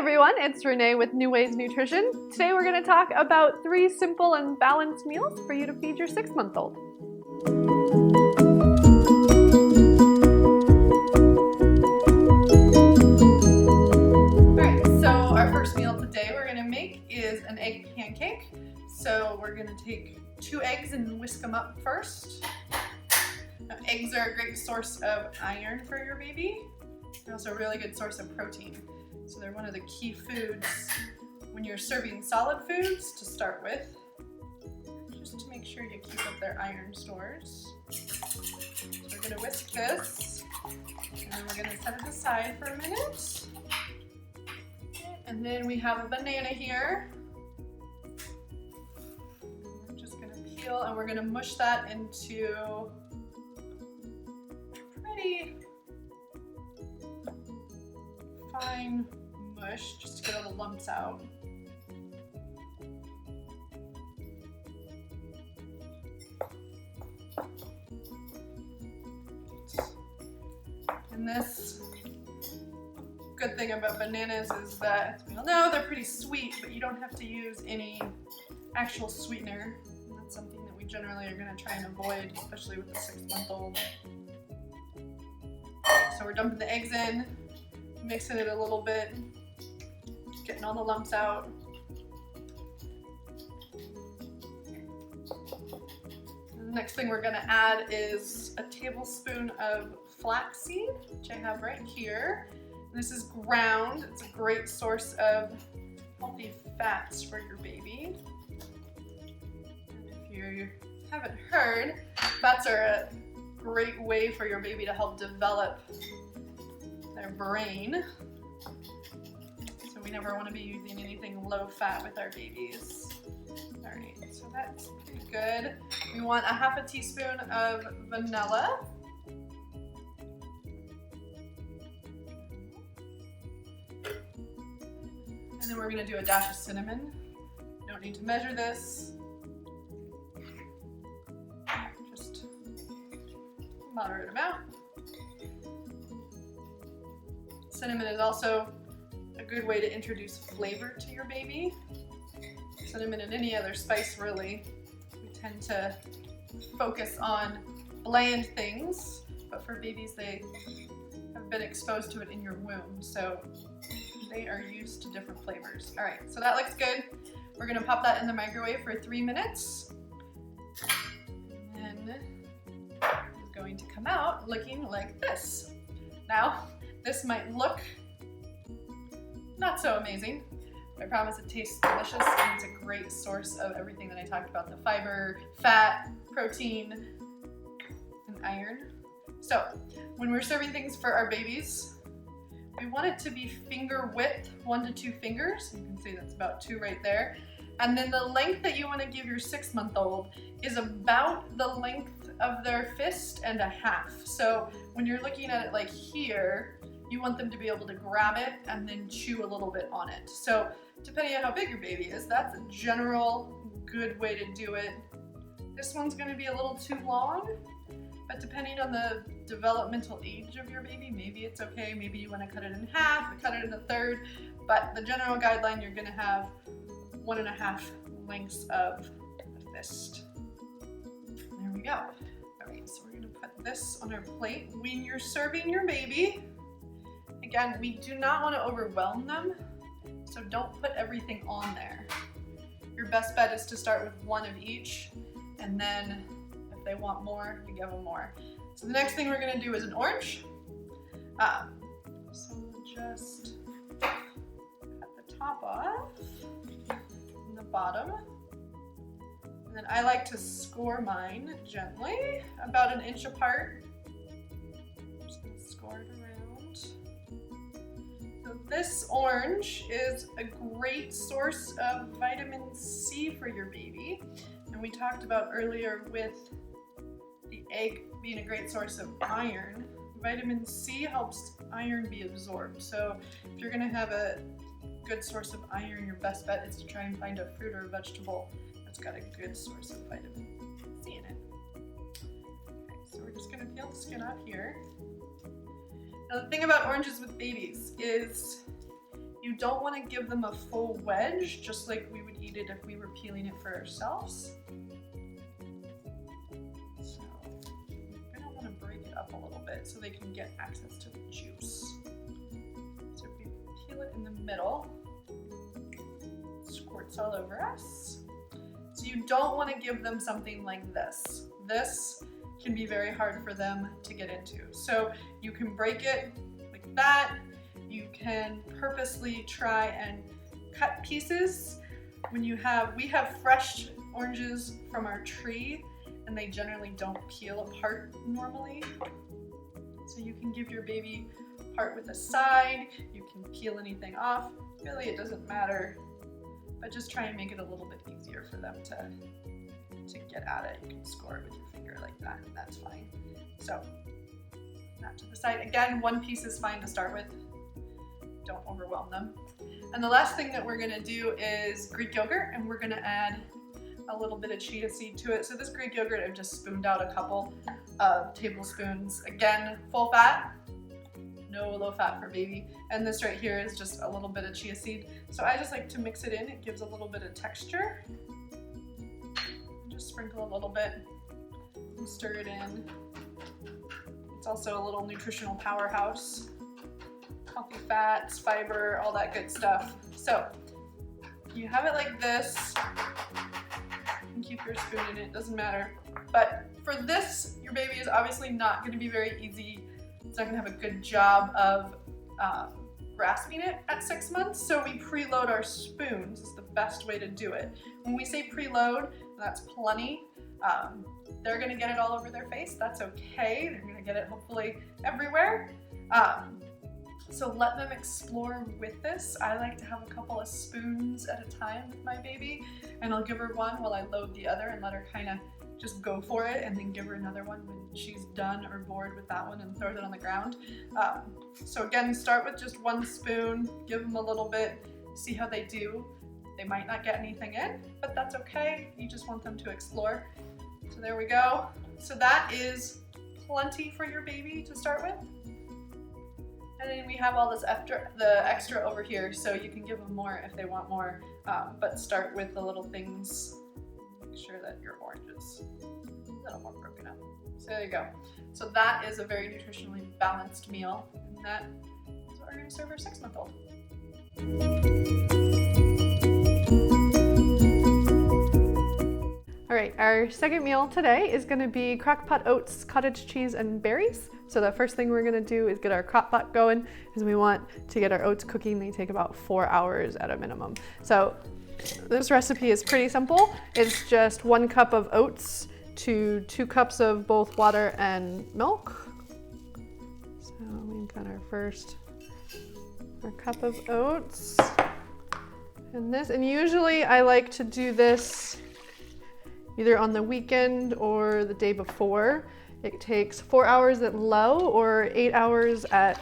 everyone, it's Renee with New Ways Nutrition. Today we're going to talk about 3 simple and balanced meals for you to feed your 6-month-old. Alright, so our first meal today we're going to make is an egg pancake. So we're going to take 2 eggs and whisk them up first. Now, eggs are a great source of iron for your baby. They're also a really good source of protein. So they're one of the key foods when you're serving solid foods to start with, just to make sure you keep up their iron stores. So we're going to whisk this, and then we're going to set it aside for a minute. And then we have a banana here. We're just going to peel, and we're going to mush that into pretty fine mush just to get all the lumps out. And this good thing about bananas is that, we all know they're pretty sweet, but you don't have to use any actual sweetener. And that's something that we generally are going to try and avoid, especially with the 6-month-old. So we're dumping the eggs in, mixing it a little bit, getting all the lumps out. And the next thing we're going to add is a tablespoon of flaxseed, which I have right here. And this is ground. It's a great source of healthy fats for your baby. And if you haven't heard, fats are a great way for your baby to help develop their brain. So we never want to be using anything low fat with our babies. Alright, so that's pretty good. We want a ½ teaspoon of vanilla. And then we're going to do a dash of cinnamon. You don't need to measure this. Just a moderate amount. Cinnamon is also a good way to introduce flavor to your baby. Cinnamon and any other spice, really. We tend to focus on bland things, but for babies, they have been exposed to it in your womb, so they are used to different flavors. All right, so that looks good. We're gonna pop that in the microwave for 3 minutes. And it's going to come out looking like this. Now, this might look not so amazing, but I promise it tastes delicious, and it's a great source of everything that I talked about: the fiber, fat, protein, and iron. So when we're serving things for our babies, we want it to be finger width, 1 to 2 fingers. You can see that's about 2 right there. And then the length that you want to give your 6-month-old is about the length of their fist and a half. So when you're looking at it like here, you want them to be able to grab it and then chew a little bit on it. So depending on how big your baby is, that's a general good way to do it. This one's going to be a little too long, but depending on the developmental age of your baby, maybe it's okay. Maybe you want to cut it in half, cut it in a third, but the general guideline, you're going to have 1.5 lengths of a fist. There we go. All right, so we're going to put this on our plate. When you're serving your baby, again, we do not want to overwhelm them, so don't put everything on there. Your best bet is to start with 1 of each, and then if they want more, you give them more. So the next thing we're going to do is an orange. So we'll just cut the top off and the bottom. And then I like to score mine gently, about 1 inch apart. I'm just going to score it around. So this orange is a great source of vitamin C for your baby. And we talked about earlier with the egg being a great source of iron. Vitamin C helps iron be absorbed. So if you're going to have a good source of iron, your best bet is to try and find a fruit or a vegetable that's got a good source of vitamin C in it. Okay, so we're just going to peel the skin off here. Now the thing about oranges with babies is You don't want to give them a full wedge, just like we would eat it if we were peeling it for ourselves. So you're gonna want to break it up a little bit so they can get access to the juice. So if we peel it in the middle, it squirts all over us. So you don't want to give them something like this. This can be very hard for them to get into. So you can break it like that. You can purposely try and cut pieces. We have fresh oranges from our tree, and they generally don't peel apart normally. So you can give your baby part with a side. You can peel anything off. Really, it doesn't matter, but just try and make it a little bit easier for them to get at it. You can score it with your finger like that, and that's fine. So that to the side. Again, one piece is fine to start with. Don't overwhelm them. And the last thing that we're gonna do is Greek yogurt, and we're gonna add a little bit of chia seed to it. So this Greek yogurt, I've just spooned out a couple of tablespoons. Again, full fat, no low fat for baby. And this right here is just a little bit of chia seed. So I just like to mix it in. It gives a little bit of texture. Just sprinkle a little bit and stir it in. It's also a little nutritional powerhouse. Healthy fats, fiber, all that good stuff. So you have it like this. You can keep your spoon in it, doesn't matter. But for this, your baby is obviously not going to be very easy. It's not going to have a good job of grasping it at 6 months. So we preload our spoons is the best way to do it. When we say preload, that's plenty. They're going to get it all over their face. That's okay. They're going to get it hopefully everywhere. So let them explore with this. I like to have a couple of spoons at a time with my baby, and I'll give her one while I load the other and let her kind of just go for it, and then give her another one when she's done or bored with that one and throws it on the ground. So again, start with just one spoon, give them a little bit, see how they do. They might not get anything in, but that's okay. You just want them to explore. So there we go. So that is plenty for your baby to start with. And then we have all this the extra over here, so you can give them more if they want more, but start with the little things. Make sure that your orange is a little more broken up. So there you go. So that is a very nutritionally balanced meal, and that is what we're going to serve our 6-month-old. All right, our second meal today is going to be Crock Pot Oats, cottage cheese, and berries. So the first thing we're going to do is get our crock pot going, because we want to get our oats cooking. They take about 4 hours at a minimum. So this recipe is pretty simple. It's just 1 cup of oats to 2 cups of both water and milk. So we've got our cup of oats. And usually I like to do this either on the weekend or the day before. It takes 4 hours at low or 8 hours at,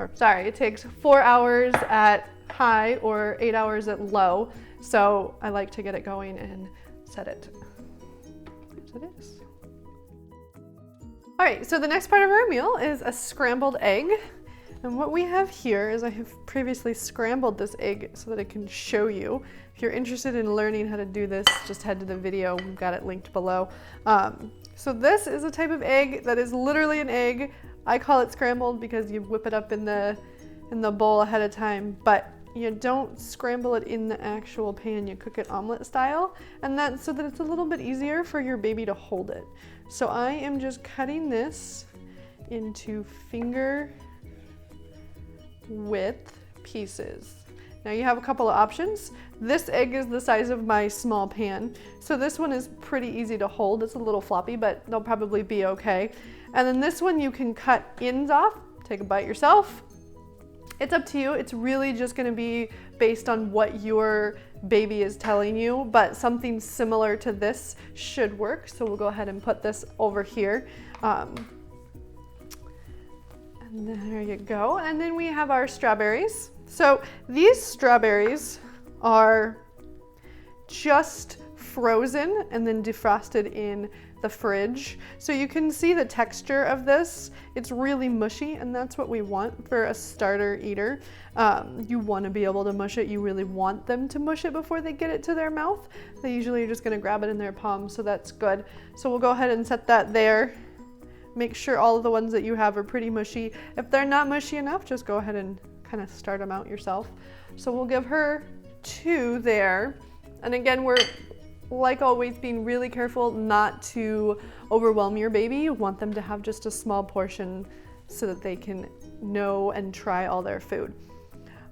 it takes 4 hours at high or 8 hours at low. So I like to get it going and set it as it is. All right, so the next part of our meal is a scrambled egg. And what we have here is I have previously scrambled this egg so that I can show you. If you're interested in learning how to do this, just head to the video. We've got it linked below. So this is a type of egg that is literally an egg. I call it scrambled because you whip it up in the bowl ahead of time, but you don't scramble it in the actual pan. You cook it omelet style, and that's so that it's a little bit easier for your baby to hold it. So I am just cutting this into finger width pieces. Now you have a couple of options. This egg is the size of my small pan, so this one is pretty easy to hold. It's a little floppy, but they'll probably be okay. And then this one you can cut ends off, take a bite yourself. It's up to you. It's really just going to be based on what your baby is telling you, but something similar to this should work. So we'll go ahead and put this over here. And there you go. And then we have our strawberries. So these strawberries are just frozen and then defrosted in the fridge. So you can see the texture of this. It's really mushy, and that's what we want for a starter eater. You want to be able to mush it. You really want them to mush it before they get it to their mouth. They usually are just going to grab it in their palm, so that's good. So we'll go ahead and set that there. Make sure all of the ones that you have are pretty mushy. If they're not mushy enough, just go ahead and kind of start them out yourself. So we'll give her 2 there. And again, we're, like always, being really careful not to overwhelm your baby. You want them to have just a small portion so that they can know and try all their food.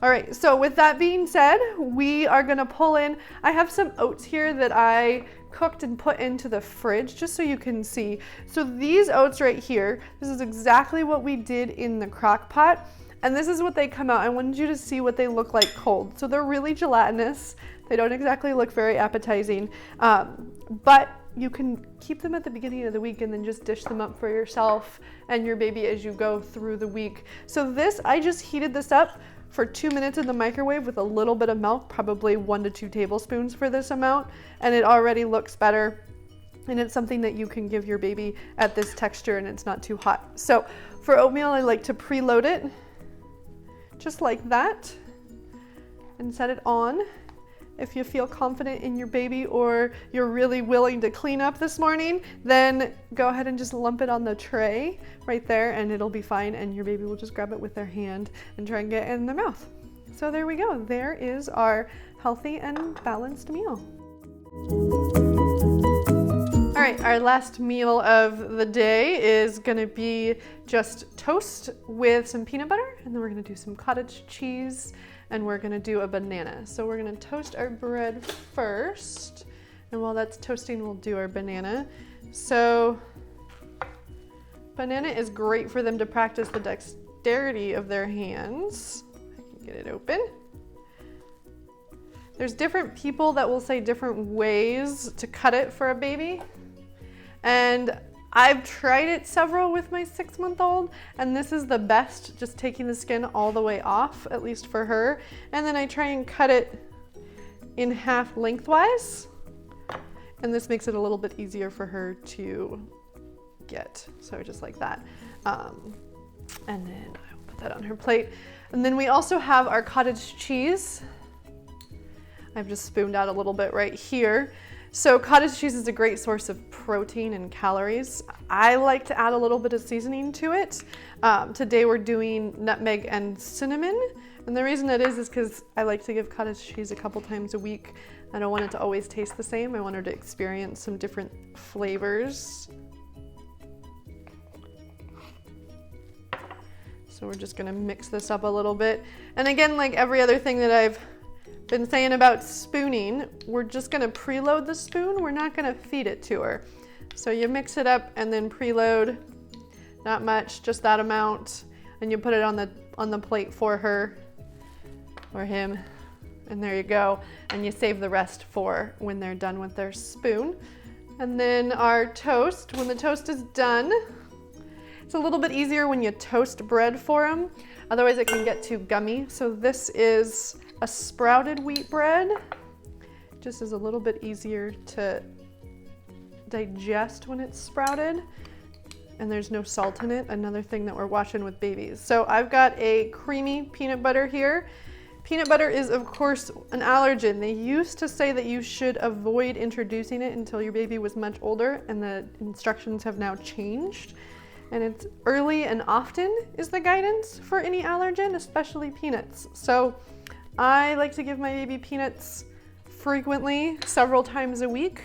All right, so with that being said, we are gonna pull in, I have some oats here that I cooked and put into the fridge just so you can see. So these oats right here, this is exactly what we did in the crock pot. And this is what they come out. I wanted you to see what they look like cold. So they're really gelatinous. They don't exactly look very appetizing, but you can keep them at the beginning of the week and then just dish them up for yourself and your baby as you go through the week. So this, I just heated this up for 2 minutes in the microwave with a little bit of milk, probably 1 to 2 tablespoons for this amount, and it already looks better. And it's something that you can give your baby at this texture and it's not too hot. So for oatmeal, I like to preload it just like that and set it on. If you feel confident in your baby or you're really willing to clean up this morning, then go ahead and just lump it on the tray right there and it'll be fine, and your baby will just grab it with their hand and try and get it in their mouth. So there we go. There is our healthy and balanced meal. All right, our last meal of the day is gonna be just toast with some peanut butter, and then we're gonna do some cottage cheese, and we're gonna do a banana. So we're gonna toast our bread first, and while that's toasting, we'll do our banana. So banana is great for them to practice the dexterity of their hands. I can get it open. There's different people that will say different ways to cut it for a baby. And I've tried it several with my 6-month-old, and this is the best, just taking the skin all the way off, at least for her. And then I try and cut it in half lengthwise, and this makes it a little bit easier for her to get. So just like that. And then I'll put that on her plate. And then we also have our cottage cheese. I've just spooned out a little bit right here. So cottage cheese is a great source of protein and calories. I like to add a little bit of seasoning to it. Today we're doing nutmeg and cinnamon. And the reason that is because I like to give cottage cheese a couple times a week. I don't want it to always taste the same. I want her to experience some different flavors. So we're just gonna mix this up a little bit. And again, like every other thing that I've been saying about spooning, we're just gonna preload the spoon. We're not gonna feed it to her. So you mix it up and then preload, not much, just that amount, and you put it on the plate for her or him, and there you go. And you save the rest for when they're done with their spoon. And then our toast, when the toast is done, it's a little bit easier when you toast bread for them. Otherwise it can get too gummy. So this is a sprouted wheat bread. Just is a little bit easier to digest when it's sprouted. And there's no salt in it, another thing that we're watching with babies. So I've got a creamy peanut butter here. Peanut butter is, of course, an allergen. They used to say that you should avoid introducing it until your baby was much older, and the instructions have now changed. And it's early and often is the guidance for any allergen, especially peanuts. So I like to give my baby peanuts frequently, several times a week,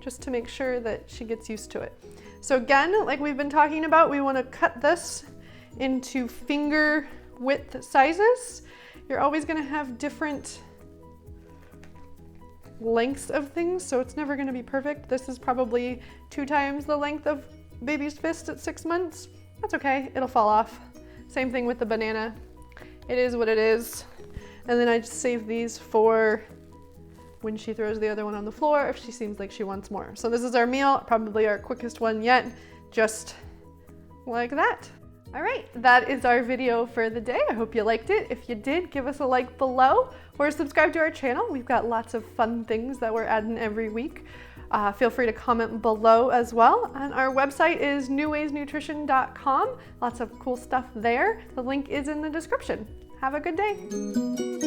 just to make sure that she gets used to it. So again, like we've been talking about, we want to cut this into finger width sizes. You're always going to have different lengths of things, so it's never going to be perfect. This is probably 2 times the length of baby's fist at 6 months. That's okay, it'll fall off. Same thing with the banana. It is what it is. And then I just save these for when she throws the other one on the floor if she seems like she wants more. So this is our meal, probably our quickest one yet, just like that. All right, that is our video for the day. I hope you liked it. If you did, give us a like below or subscribe to our channel. We've got lots of fun things that we're adding every week. Feel free to comment below as well. And our website is newwaysnutrition.com. Lots of cool stuff there. The link is in the description. Have a good day.